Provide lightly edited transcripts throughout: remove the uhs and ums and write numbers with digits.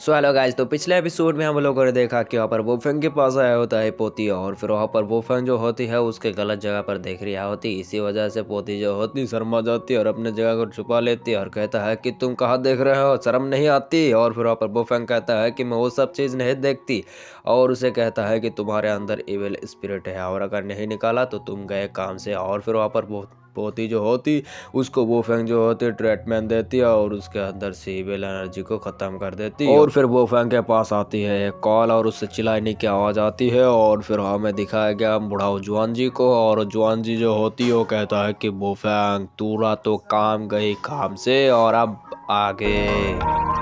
So hello guys, तो पिछले episode में हम लोगों ने देखा कि वहाँ पर वोफेंग के पास आया होता है पोती, और फिर वहाँ पर वोफेंग जो होती है उसके गलत जगह पर देख रही होती। इसी वजह से पोती जो होती शर्मा जाती है और अपने जगह को छुपा लेती है और कहता है कि तुम कहाँ देख रहे हो, शर्म नहीं आती। और फिर वहाँ पर वोफेंग कहता है कि मैं वो सब चीज़ नहीं देखती, और उसे कहता है कि तुम्हारे अंदर इविल स्पिरिट है और अगर नहीं निकाला तो तुम गए काम से। और फिर वहाँ पर पोती जो होती उसको वोफेंग जो होती ट्रीटमेंट देती है और उसके अंदर से इविल एनर्जी को ख़त्म कर देती है। और फिर वोफेंग के पास आती है एक कॉल और उससे चिल्लाने की आवाज़ आती है, और फिर हमें दिखाया गया बुढ़ाऊ जुआन जी को। और जुआन जी जो होती है वो कहता है कि वोफेंग तू तो काम गई काम से और अब आगे।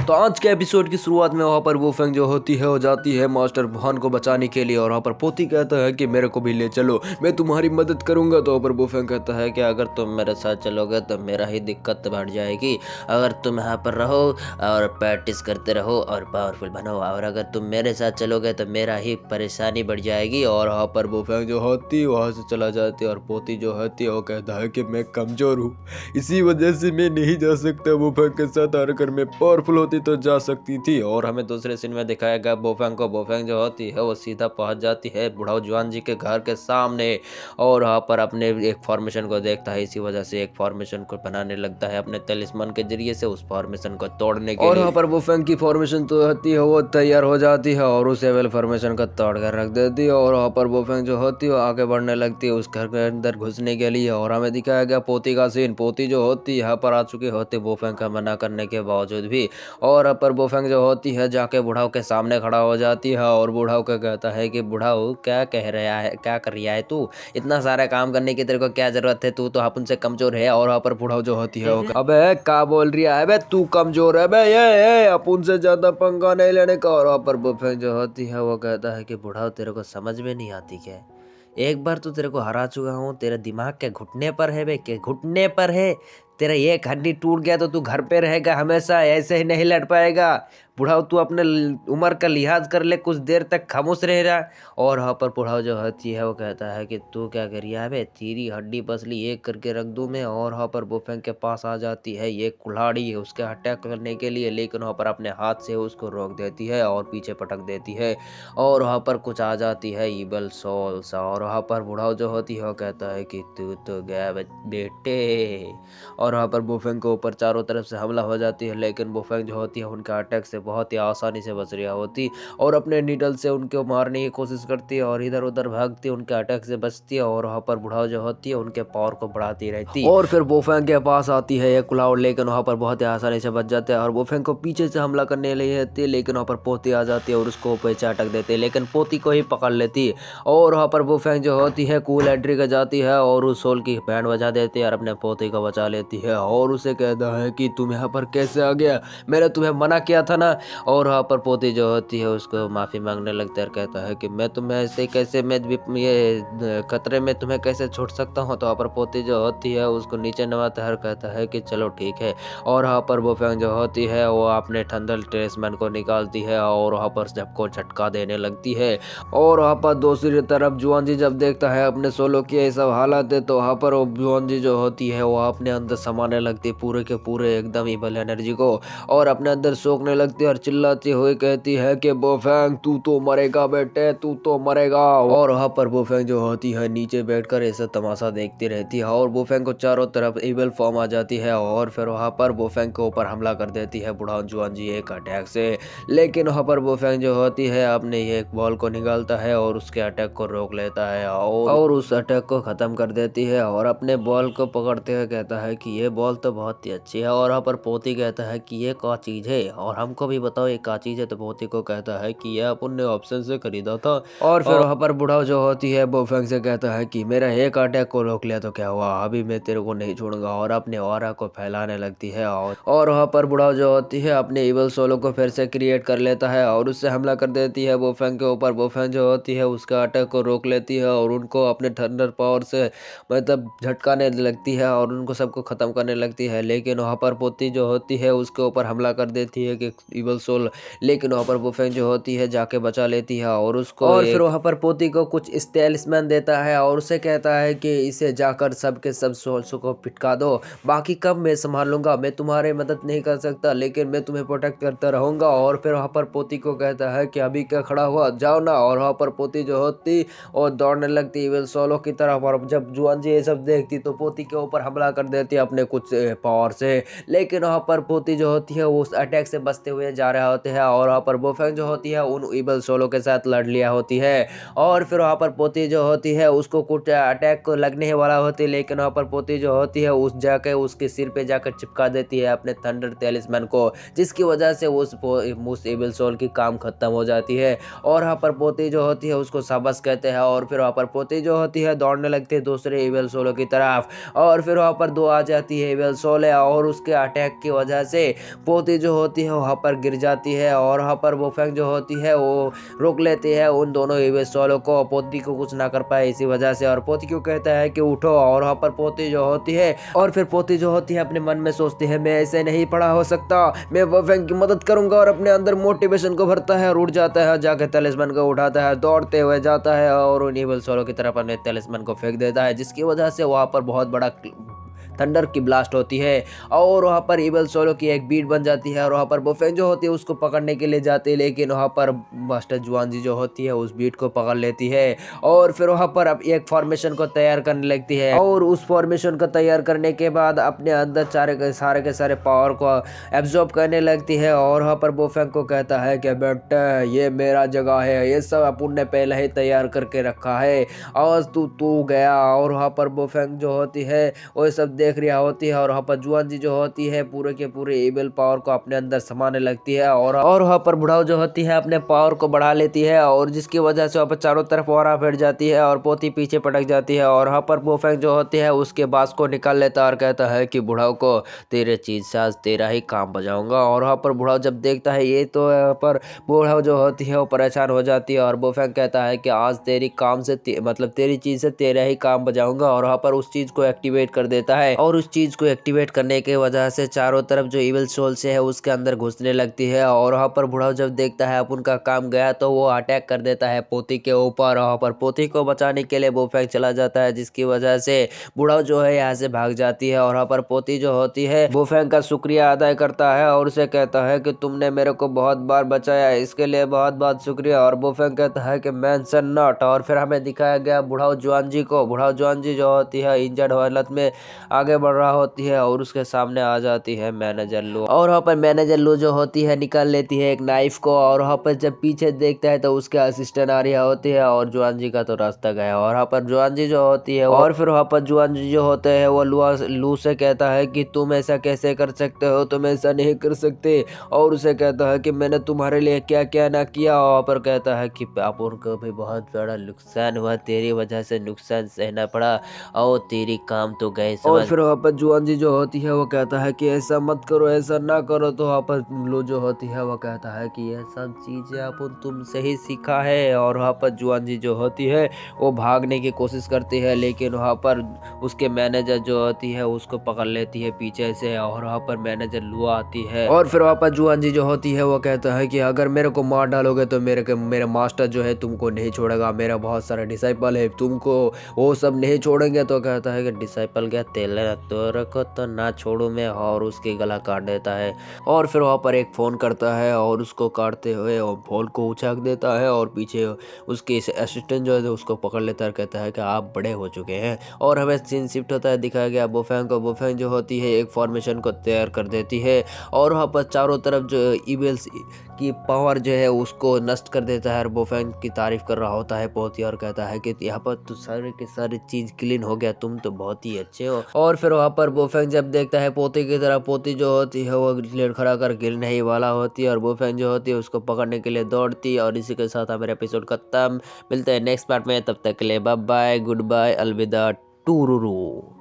तो आज के एपिसोड की शुरुआत में वहाँ पर वोफेंग जो होती है वो जाती है मास्टर वुहान को बचाने के लिए, और वहाँ पर पोती कहता है कि मेरे को भी ले चलो, मैं तुम्हारी मदद करूंगा। तो वहाँ पर वोफेंग कहता है कि अगर तुम मेरे साथ चलोगे तो मेरा ही दिक्कत बढ़ जाएगी। अगर तुम यहाँ पर रहो और प्रैक्टिस करते रहो और पावरफुल बनो, और अगर तुम मेरे साथ चलोगे तो मेरा ही परेशानी बढ़ जाएगी। और वहाँ पर वोफेंग जो होती है वहाँ से चला जाती है, और पोती जो होती है वो कहता है कि मैं कमज़ोर हूँ, इसी वजह से मैं नहीं जा सकता वोफेंग के साथ, और अगर मैं पावरफुल होती तो जा सकती थी। और हमें दूसरे सीन में दिखाया गया वोफेंग को। वोफेंग जो होती है वो सीधा पहुंच जाती है बुढ़ाऊ जुआन जी के घर के सामने, और वहाँ पर अपने एक फॉर्मेशन को देखता है। इसी वजह से एक फॉर्मेशन को बनाने लगता है अपने तलिस्मान के जरिए से उस फॉर्मेशन को तोड़ने के लिए। और वहाँ पर वोफेंग की फॉर्मेशन तो होती है वो तैयार हो जाती है और उस एवल फॉर्मेशन को तोड़ कर रख देती है। और वहाँ पर वोफेंग जो होती है वो आगे बढ़ने लगती है उस घर के अंदर घुसने के लिए। और हमें दिखाया गया पोती का सीन। पोती जो होती है यहाँ पर आ चुकी होती वोफेंग का मना करने के बावजूद भी, और पर वोफेंग जो होती है जाके बुढ़ाऊ के सामने खड़ा हो जाती है और बुढ़ाऊ को कहता है कि बुढ़ाऊ क्या कह रहा है, क्या कर रहा है तू, इतना सारा काम करने की तेरे को क्या जरूरत है, तू तो अपन से कमजोर है। और वहाँ पर बुढ़ाऊ जो होती है वो अबे क्या बोल रही है, अबे तू कमजोर है बे, ये अपन से ज्यादा पंगा नहीं लेने का। और वहाँ पर वोफेंग जो होती है वो कहता है कि बुढ़ाऊ तेरे को समझ में नहीं आती क्या, एक बार तो तेरे को हरा चुका हूँ, तेरे दिमाग के घुटने पर है बे, के घुटने पर है। तेरा एक हड्डी टूट गया तो तू घर पे रहेगा हमेशा, ऐसे ही नहीं लड़ पाएगा। बुढ़ाऊ तू अपने उम्र का लिहाज कर ले, कुछ देर तक खामोश रह रहा। और वहाँ पर बुढ़ाऊ जो होती है वो कहता है कि तू क्या करिया है बे, तेरी हड्डी पसली एक करके रख दूँ मैं। और वहाँ पर वोफेंग के पास आ जाती है ये कुल्हाड़ी उसके अटैक करने के लिए, लेकिन वहाँ पर अपने हाथ से उसको रोक देती है और पीछे पटक देती है। और वहाँ पर कुछ आ जाती है ईबल सोल्स, और वहाँ पर बुढ़ाऊ जो होती है वो कहता है कि तू तो गया बेटे। और वहाँ पर वोफेंग के ऊपर चारों तरफ से हमला हो जाती है, लेकिन वोफेंग जो होती है उनका अटैक से बहुत ही आसानी से बच रही होती और अपने नीडल से उनको मारने की कोशिश करती है और इधर उधर भागती है, उनके अटैक से बचती है। और वहाँ पर बुढ़ाऊ जो होती है उनके पावर को बढ़ाती रहती है। और फिर वोफेंग के पास आती है एक क्लाउड, लेकिन वहाँ पर बहुत ही आसानी से बच जाते हैं और वोफेंग को पीछे से हमला करने लगी रहती है, लेकिन वहाँ पर पोती आ जाती है और उसको पीछे अटक देते हैं, लेकिन पोती को ही पकड़ लेती है। और वहाँ पर वोफेंग जो होती है कूल एंट्री कर जाती है और उस सोल की बैंड बजा देती है और अपने पोती को बचा लेती है और उसे कहता है कि तुम यहाँ पर कैसे आ गया, मैंने तुम्हें मना किया था ना। और वहाँ पर पोती जो होती है उसको माफ़ी मांगने लगता है और कहता है कि मैं तुम्हें ऐसे कैसे, मैं ये खतरे में तुम्हें कैसे छोड़ सकता हूँ। तो वहाँ पर पोती जो होती है उसको नीचे नवाता है और कहता है कि चलो ठीक है। और वहाँ पर वोफेंग जो होती है वो अपने ठंडल टेलिस्मान को निकालती है और वहाँ पर सबको झटका देने लगती है। और वहाँ पर दूसरी तरफ जुआन जी जब देखता है अपने सोलो की ये सब हालत है, तो वहाँ पर वो जुआन जी जो होती है वो अपने अंदर समाने लगती है पूरे के पूरे एकदम इवल एनर्जी को, और अपने अंदर सोखने लगती है और चिल्लाती हुई कहती है कि वोफेंग तू तो मरेगा बेटे, तू तो मरेगा। और वहाँ पर वोफेंग जो होती है नीचे बैठकर ऐसा तमाशा देखती रहती है और वोफेंग को चारों तरफ इवल फॉर्म आ जाती है और फिर वहाँ पर वोफेंग के ऊपर हमला कर देती है बुढ़ाऊ जुआन जी एक अटैक से। लेकिन वहाँ पर वोफेंग जो होती है अपने एक बॉल को निकालता है और उसके अटैक को रोक लेता है और उस अटैक को ख़त्म कर देती है और अपने बॉल को पकड़ते हुए कहता है कि ये बॉल तो बहुत ही अच्छी है। और वहाँ पर पोती कहता है कि ये क्या चीज़ है और हमको भी बताओ ये क्या चीज़ है। तो पोती को कहता है कि यह अपन ने ऑप्शन से खरीदा था। और फिर वहाँ पर बुढ़ाऊ जो होती है वोफेंग से कहता है कि मेरा एक अटैक को रोक लिया तो क्या हुआ, अभी मैं तेरे को नहीं छोड़ूंगा, और अपने ऑरा को फैलाने लगती है। और वहाँ पर बुढ़ाऊ जो होती है अपने इवल सोलो को फिर से क्रिएट कर लेता है और उससे हमला कर देती है वोफेंग के ऊपर। वोफेंग जो होती है उसका अटैक को रोक लेती है और उनको अपने थंडर पावर से मतलब झटकाने लगती है और उनको सबको ख़त्म करने लगती है। लेकिन वहाँ पर पोती जो होती है उसके ऊपर हमला कर देती है कि इवल सोल, लेकिन वहाँ पर वुफेंग जो होती है जाके बचा लेती है और उसको और फिर वहाँ पर पोती को कुछ स्टेलिस्मैन देता है और उसे कहता है कि इसे जाकर सब के सब सोल्स को पिटका दो, बाकी कब मैं संभाल लूंगा, मैं तुम्हारी मदद नहीं कर सकता लेकिन मैं तुम्हें प्रोटेक्ट करता रहूंगा। और फिर वहाँ पर पोती को कहता है कि अभी क्या खड़ा हुआ, जाओ ना। और वहाँ पर पोती जो होती और दौड़ने लगती इविल सोलो की तरफ, और जब जुआनजी ये सब देखती तो पोती के ऊपर हमला कर देती अपने कुछ पावर से, लेकिन वहाँ पर पोती जो होती है वो उस अटैक से बचते हुए जा रहे होते हैं और वहाँ पर वुफेंग जो होती है उन इविल सोलो के साथ लड़ लिया होती है। और फिर वहाँ पर पोती जो होती है उसको कुछ अटैक को लगने वाला होती है, लेकिन वहाँ पर पोती जो होती है उस जाके उसके सिर पे जाकर चिपका देती है अपने थंडर टेलिस्मैन को, जिसकी वजह से उस इविल सोल की काम खत्म हो जाती है। और वहाँ पर पोती जो होती है उसको सबस कहते हैं और फिर वहाँ पर पोती जो होती है दौड़ने लगती है दूसरे इविल सोलो की तरफ, और फिर वहाँ पर दो आ जाती है इविल सोल और उसके अटैक की वजह से पोती जो होती है वहाँ पर गिर जाती है और वहाँ पर वुफेंग जो होती है वो रोक लेती है उन दोनों इविल सोलो को, पोती को कुछ ना कर पाए इसी वजह से। और पोती क्यों कहता है कि उठो, और वहाँ पर पोती जो होती है और फिर पोती जो होती है अपने मन में सोचती है मैं ऐसे नहीं पड़ा हो सकता, मैं वुफेंग की मदद करूंगा, और अपने अंदर मोटिवेशन को भरता है और उठ जाता है, जाके तलिस्मैन को उठाता है, दौड़ते हुए जाता है और उन इविल सोलो की तरफ अपने तलिस्मैन को फेंक देता है, जिसकी वजह से वहाँ पर बहुत बड़ा थंडर की ब्लास्ट होती है और वहाँ पर इविल सोलो की एक बीट बन जाती है और वहाँ पर वुफेंग जो होती है उसको पकड़ने के लिए जाती है, लेकिन वहाँ पर मास्टर जुआनजी जो होती है उस बीट को पकड़ लेती है और फिर वहाँ पर अब एक फॉर्मेशन को तैयार करने लगती है और उस फॉर्मेशन को तैयार करने के बाद अपने अंदर सारे के सारे पावर को एब्जॉर्ब करने लगती है और वहाँ पर वुफेंग को कहता है कि बेटा ये मेरा जगह है, ये सब अपन ने पहले ही तैयार करके रखा है, आज तू गया। और वहाँ पर वुफेंग जो होती है वो सब देख रही होती है और वहाँ पर जुआनजी जो होती है पूरे के पूरे इविल पावर को अपने अंदर समाने लगती है और वहाँ पर बुढ़ाऊ जो होती है अपने पावर को बढ़ा लेती है और जिसकी वजह से वहाँ पर चारों तरफ ऑरा फैल जाती है और पोती पीछे पटक जाती है और वहाँ पर वुफेंग जो होती है उसके बास को निकाल लेता है और कहता है कि बुढ़ाऊ को तेरे चीज से आज तेरा ही काम बजाऊंगा। और वहाँ पर बुढ़ाऊ जब देखता है ये तो यहाँ पर बुढ़ाऊ जो होती है वो परेशान हो जाती है और वुफेंग कहता है कि आज तेरी काम से मतलब तेरी चीज से तेरा ही काम बजाऊंगा और वहाँ पर उस चीज को एक्टिवेट कर देता है और उस चीज को एक्टिवेट करने की वजह से चारों तरफ जो इविल सोल से है उसके अंदर घुसने लगती है और वहाँ पर बुढ़ाऊ जब देखता है अपन का काम गया तो वो अटैक कर देता है पोती के ऊपर। वहाँ पर पोती को बचाने के लिए वुफेंग चला जाता है, जिसकी वजह से बुढ़ाऊ जो है यहाँ से भाग जाती है और वहाँ पर पोती जो होती है वुफेंग का शुक्रिया अदा करता है और उसे कहता है कि तुमने मेरे को बहुत बार बचाया, इसके लिए बहुत बहुत शुक्रिया। और वुफेंग कहता है कि मेंशन नॉट। और फिर हमें दिखाया गया बुढ़ाऊ जुआनजी को, बुढ़ाऊ जुआनजी जो होती है इंजर्ड हालत में आगे बढ़ रहा होती है और उसके सामने आ जाती है मैनेजर लू और वहाँ पर मैनेजर लू जो होती है निकाल लेती है एक नाइफ को और वहाँ पर जब पीछे देखता है तो उसके असिस्टेंट आ रही होती है और जुआनजी का तो रास्ता गया और वहाँ पर जुआनजी जो होती है और फिर वहाँ पर जुआनजी जो होते हैं वो लू से कहता है कि तुम ऐसा कैसे कर सकते हो, तुम ऐसा नहीं कर सकते। और उसे कहता है कि मैंने तुम्हारे लिए क्या क्या ना किया। वहाँ पर कहता है कि पापुर को भी बहुत बड़ा नुकसान हुआ, तेरी वजह से नुकसान सहना पड़ा और तेरी काम तो गए। और फिर वहाँ पर जुआनजी जो होती है वो कहता है कि ऐसा मत करो, ऐसा ना करो। तो वहाँ पर लू जो होती है वो कहता है कि ये सब चीजें अपन तुमसे ही सीखा है। और वहाँ पर जुआनजी जो होती है वो भागने की कोशिश करती है, लेकिन वहाँ पर उसके मैनेजर जो होती है उसको पकड़ लेती है पीछे से और वहाँ पर मैनेजर लू आती है और फिर वहाँ पर जुआनजी जो होती है वो कहता है कि अगर मेरे को मार डालोगे तो मेरे मास्टर जो है तुमको नहीं छोड़ेगा, मेरा बहुत सारा डिसाइपल है, तुमको वो सब नहीं छोड़ेंगे। तो कहता है कि डिसाइपल क्या तेरे को तो ना छोड़ू मैं, और उसके गला काट देता है। और फिर वहाँ पर एक फ़ोन करता है और उसको काटते हुए और फोन को उछाक देता है और पीछे उसके असिस्टेंट जो है उसको पकड़ लेता है और कहता है कि आप बड़े हो चुके हैं। और हमें सीन शिफ्ट होता है, दिखाया गया वुफेंग को। वुफेंग जो होती है एक फॉर्मेशन को तैयार कर देती है और वहाँ पर चारों तरफ जो इविल्स की पावर जो है उसको नष्ट कर देता है और वुफेंग की तारीफ कर रहा होता है पोती और कहता है कि यहाँ पर तो सारे के सारे चीज क्लीन हो गया, तुम तो बहुत ही अच्छे हो। और फिर वहाँ पर वुफेंग जब देखता है पोती की तरफ, पोती जो होती है वो लड़खड़ा कर गिरने ही वाला होती है और वुफेंग जो होती है उसको पकड़ने के लिए दौड़ती है। और इसी के साथ हमारे एपिसोड खत्म। मिलते हैं नेक्स्ट पार्ट में, तब तक के लिए बाय बाय, गुड बाय, अलविदा, टूरूरू।